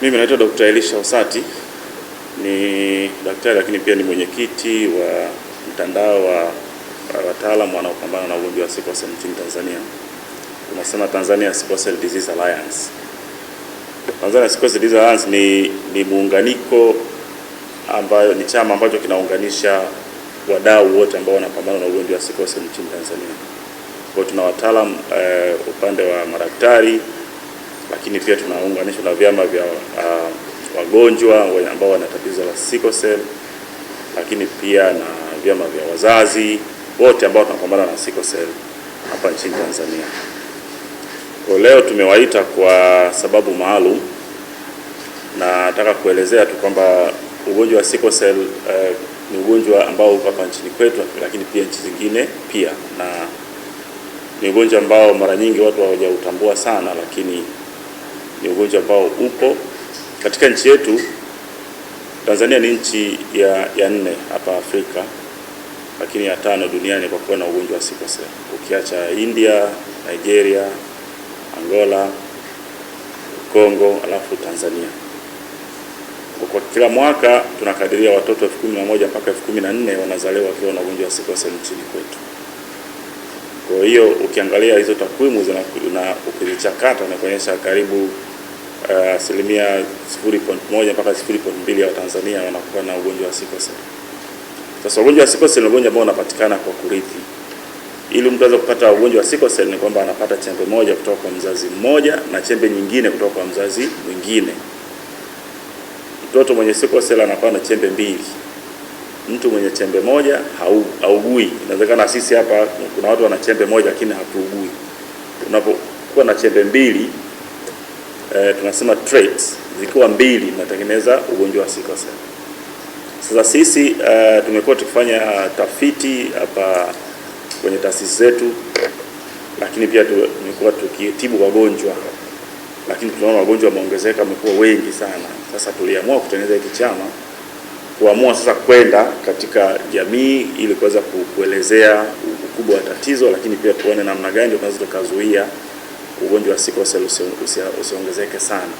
Mimi naitwa Dr. Elisha Osati, ni daktari lakini pia ni mwenyekiti wa mtandao wa wataalamu wanaopambana na ugonjwa wa sickle cell nchini Tanzania. Tunasema Tanzania Sickle Cell Disease Alliance. Tanzania Sickle Cell Disease Alliance ni muunganiko ambayo ni chama ambacho kinaunganisha wadau wote ambao wanapambana na ugonjwa wa sickle cell nchini Tanzania. Kwa hiyo tuna wataalamu upande wa madaktari, lakini pia tunaunganishwa na vyama vya wagonjwa ambao wana tatizo la sickle cell, lakini pia na vyama vya wazazi wote ambao tunapambana na sickle cell hapa nchini Tanzania. Kwa leo tumewaita kwa sababu maalum, na nataka kuelezea tu kwamba ugonjwa wa sickle cell ni ugonjwa ambao uko hapa nchini kwetu, lakini pia nchi zingine pia, na ni ugonjwa ambao mara nyingi watu hawajautambua sana, lakini ni ugonjwa ambao upo katika nchi yetu. Tanzania ni nchi ya 4 hapa Afrika, lakini ya 5 duniani kwa kuwa na ugonjwa wa sickle cell, ukiacha India, Nigeria, Angola, Kongo, alafu Tanzania. Kwa kila mwaka tunakadiria watoto 11,000 mpaka 14,000 wanazaliwa wakiwa na ugonjwa wa sickle cell nchini kwetu. Kwa hiyo ukiangalia hizo takwimu na ukizichakata na kuonyesha karibu asilimia 0.1 mpaka 0.2 ya Watanzania wanakuwa na ugonjwa wa sickle cell. Sasa ugonjwa wa sickle cell ni ugonjwa ambao unapatikana kwa kurithi. Ili mtu aweze kupata ugonjwa wa sickle cell ni kwamba anapata chembe moja kutoka kwa mzazi mmoja na chembe nyingine kutoka kwa mzazi mwingine. Mtoto mwenye sickle cell anakuwa na chembe 2. Mtu mwenye chembe moja haugui. Inawezekana sisi hapa kuna watu wana chembe moja lakini hatuugui. Unapokuwa na chembe 2, tunasema traits, zikiwa 2 zinatengeneza ugonjwa wa sickle cell. Sasa sisi tumekuwa tukifanya tafiti hapa kwenye taasisi zetu, lakini pia tumekuwa tukitibu wagonjwa, lakini tunaona wagonjwa wameongezeka, wamekuwa wengi sana. Sasa tuliamua kutengeneza hiki chama, kuamua sasa kwenda katika jamii ili kuweza kuelezea ukubwa wa tatizo, lakini pia tuone namna gani tunaweza tukazuia ugonjwa wa sickle cell usiongezeke sana.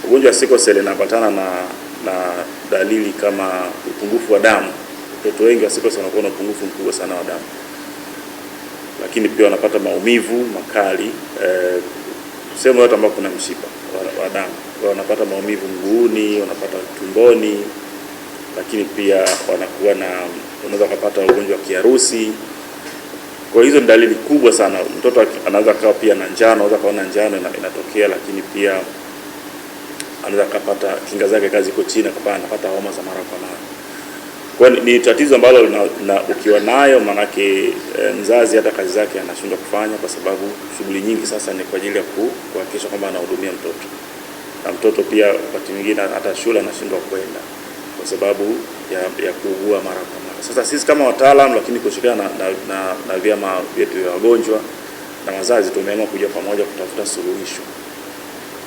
Ugonjwa wa sickle cell unaambatana na dalili kama upungufu wa damu. Watoto wengi wa sickle cell wanakuwa na upungufu mkubwa sana wa damu, lakini pia wanapata maumivu makali sehemu yote ambapo kuna mshipa wa damu. Wanapata maumivu mguuni, wanapata tumboni, lakini pia unaweza kupata ugonjwa wa kiharusi. Kwa hizo ni dalili kubwa sana. Mtoto anaweza kuwa pia na njano, anaweza kuwa na njano inatokea, lakini pia anaweza kupata kinga zake kazi iko chini, kwa anapata homa za mara kwa mara. Kwa ni tatizo ambalo ukiwa nayo manake mzazi hata kazi zake anashindwa kufanya, kwa sababu shughuli nyingi sasa ni kwa ajili ya kuhakikisha kwamba anahudumia mtoto. Na mtoto pia wakati mwingine hata shule anashindwa kwenda kwa sababu ya kuugua mara kwa mara. Sasa sisi kama wataalamu, lakini kushirikiana na vyama vyetu vya wagonjwa na wazazi, tumeamua kuja pamoja kutafuta suluhisho.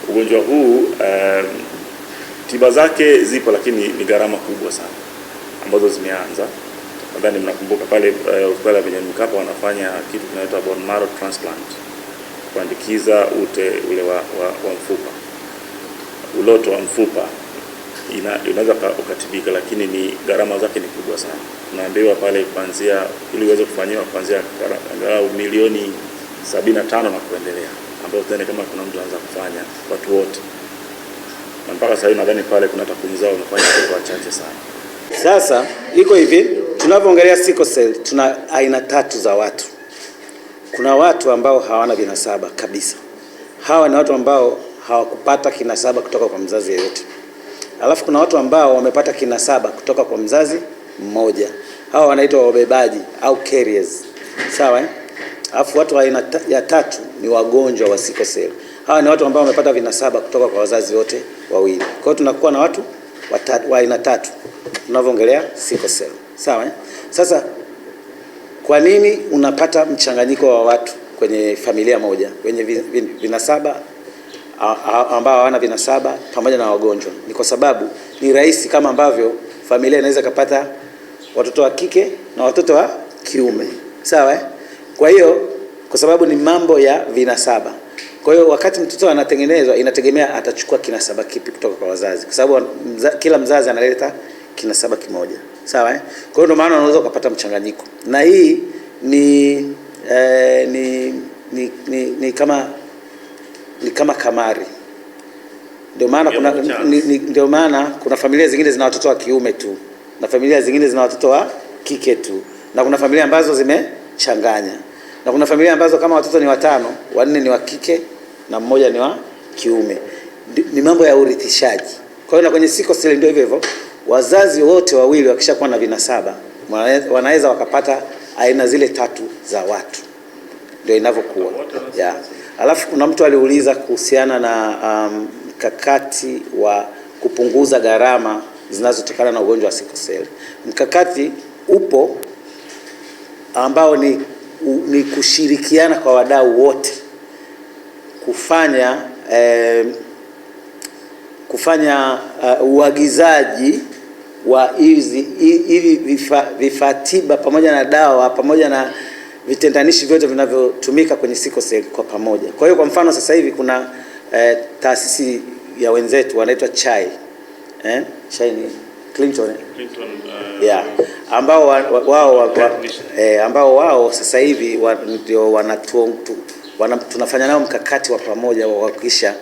Ugonjwa huu tiba zake zipo, lakini ni gharama kubwa sana ambazo zimeanza. Nadhani mnakumbuka pale hospitali ya Mkapa wanafanya kitu kinaitwa bone marrow transplant, kuandikiza ute ule wa mfupa, uloto wa mfupa. Inaweza ukatibika, lakini ni gharama zake ni kubwa sana. Tunaambiwa pale kuanzia ili uweze kufanywa kuanzia angalau milioni 75 na kuendelea, ambapo tena kama kuna mtu anaanza kufanya watu wote, na mpaka sasa nadhani pale kuna takwimu zao wamefanya kwa wachache sana. Sasa iko hivi, tunapoongelea sickle cell tuna aina 3 za watu. Kuna watu ambao hawana vinasaba kabisa. Hawa ni watu ambao hawakupata kinasaba kutoka kwa mzazi yeyote. Alafu kuna watu ambao wamepata kinasaba kutoka kwa mzazi mmoja. Hawa wanaitwa wabebaji au carriers. Sawa? Alafu watu wa aina ya 3 ni wagonjwa wa sickle cell. Hawa ni watu ambao wamepata vinasaba kutoka kwa wazazi wote wawili. Kwa hiyo tunakuwa na watu wa aina 3 tunavyoongelea sickle cell. Sawa? Sasa kwa nini unapata mchanganyiko wa watu kwenye familia moja, kwenye vinasaba ambao hawana vinasaba pamoja na wagonjwa? Ni kwa sababu ni rahisi kama ambavyo familia inaweza kupata watoto wa kike na watoto wa kiume. Sawa? Kwa hiyo kwa sababu ni mambo ya vinasaba. Kwa hiyo wakati mtoto anatengenezwa, inategemea atachukua kinasaba kipi kutoka kwa wazazi, kwa sababu kila mzazi analeta kinasaba kimoja, sawa eh? Kwa hiyo ndio maana unaweza kupata mchanganyiko, na hii ni kama kamari. Ndio maana kuna familia zingine zina watoto wa kiume tu na familia zingine zina watoto wa kike tu, na kuna familia ambazo zimechanganya, na kuna familia ambazo kama watoto ni 5, 4 ni wa kike na 1 ni wa kiume. Ni mambo ya urithishaji. Kwa hiyo na kwenye sickle cell ndio hivyo hivyo, wazazi wote wawili wakishakuwa na vinasaba wanaweza wakapata aina zile 3 za watu, ndio inavyokuwa. Yeah. Alafu kuna mtu aliuliza kuhusiana na mkakati wa kupunguza gharama zinazotokana na ugonjwa wa sickle cell. Mkakati upo ambao ni kushirikiana kwa wadau wote kufanya uagizaji wa hivi vifaa tiba pamoja na dawa pamoja na vitendanishi vyote vinavyotumika kwenye sickle cell kwa pamoja. Kwa hiyo kwa mfano sasa hivi kuna taasisi ya wenzetu wanaitwa CHAI. CHAI ni Clinton yeah, ambao wao sasa hivi ndio tunafanya nao mkakati wa pamoja wa kuhakikisha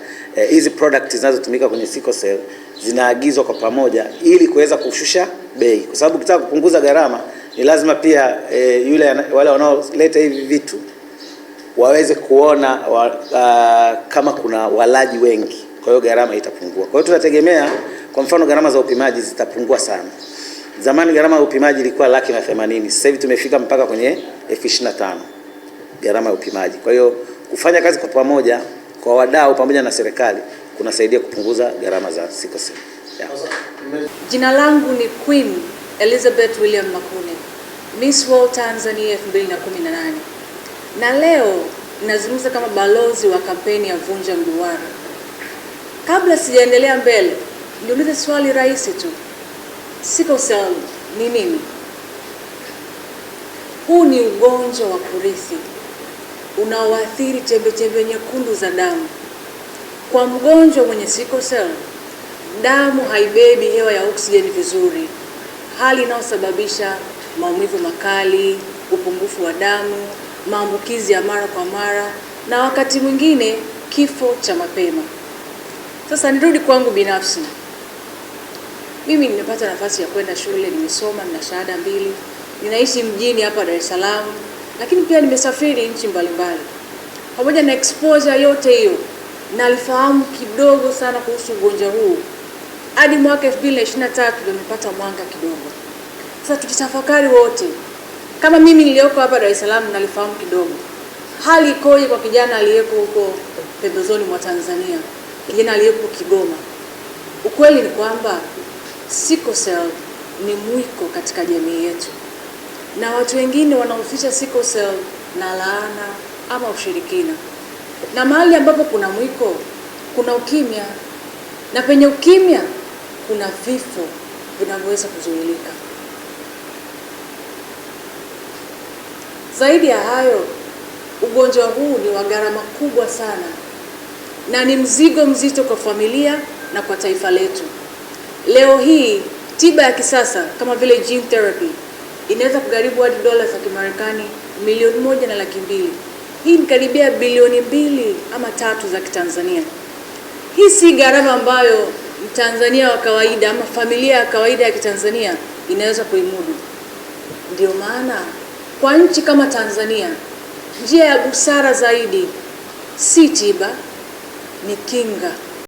hizi products zinazotumika kwenye sickle cell zinaagizwa kwa pamoja ili kuweza kushusha bei, kwa sababu ukitaka kupunguza gharama ni lazima pia wale wanaoleta hivi vitu waweze kuona kama kuna walaji wengi, kwa hiyo gharama itapungua. Kwa hiyo tunategemea kwa mfano gharama za upimaji zitapungua sana. Zamani gharama ya upimaji ilikuwa 180,000, sasa hivi tumefika mpaka kwenye 25,000 gharama ya upimaji. Kwa hiyo kufanya kazi kwa pamoja kwa wadau pamoja na serikali kunasaidia kupunguza gharama za sickle cell. Yeah. Jina langu ni Queen Elizabeth William Makune, Miss World Tanzania 2018. Na leo ninazungumza kama balozi wa kampeni ya Vunja Mduara. Kabla sijaendelea mbele, niulize swali rahisi tu. Sickle cell ni nini? Huu ni ugonjwa wa kurithi unaoathiri chembe nyekundu za damu. Kwa mgonjwa mwenye sickle cell, damu haibebi hewa ya oksijeni vizuri, hali inayosababisha maumivu makali, upungufu wa damu, maambukizi ya mara kwa mara na wakati mwingine kifo cha mapema. Sasa nirudi kwangu binafsi. Mimi nimepata nafasi ya kwenda shule, nimesoma, nina shahada 2, ninaishi mjini hapa Dar es Salaam, lakini pia nimesafiri nchi mbalimbali. Pamoja na exposure yote hiyo, nalifahamu kidogo sana kuhusu ugonjwa huu. Hadi mwaka 2023 nimepata mwanga kidogo. Sasa tukitafakari wote, kama mimi nilioko hapa Dar es Salaam nalifahamu kidogo, hali ikoje kwa kijana aliyeko huko pembezoni mwa Tanzania, kijana aliyeko Kigoma? Ukweli ni kwamba sickle cell ni mwiko katika jamii yetu, na watu wengine wanahusisha sickle cell na laana ama ushirikina. Na mahali ambapo kuna mwiko kuna ukimya, na penye ukimya kuna vifo vinavyoweza kuzuilika. Zaidi ya hayo, ugonjwa huu ni wa gharama kubwa sana na ni mzigo mzito kwa familia na kwa taifa letu. Leo hii tiba ya kisasa kama vile gene therapy inaweza kugharimu hadi dola za Kimarekani 1,200,000. Hii ni karibia bilioni 2 ama 3 za Kitanzania. Hii si gharama ambayo Mtanzania wa kawaida ama familia ya kawaida ya Kitanzania inaweza kuimudu. Ndio maana kwa nchi kama Tanzania, njia ya busara zaidi si tiba, ni kinga.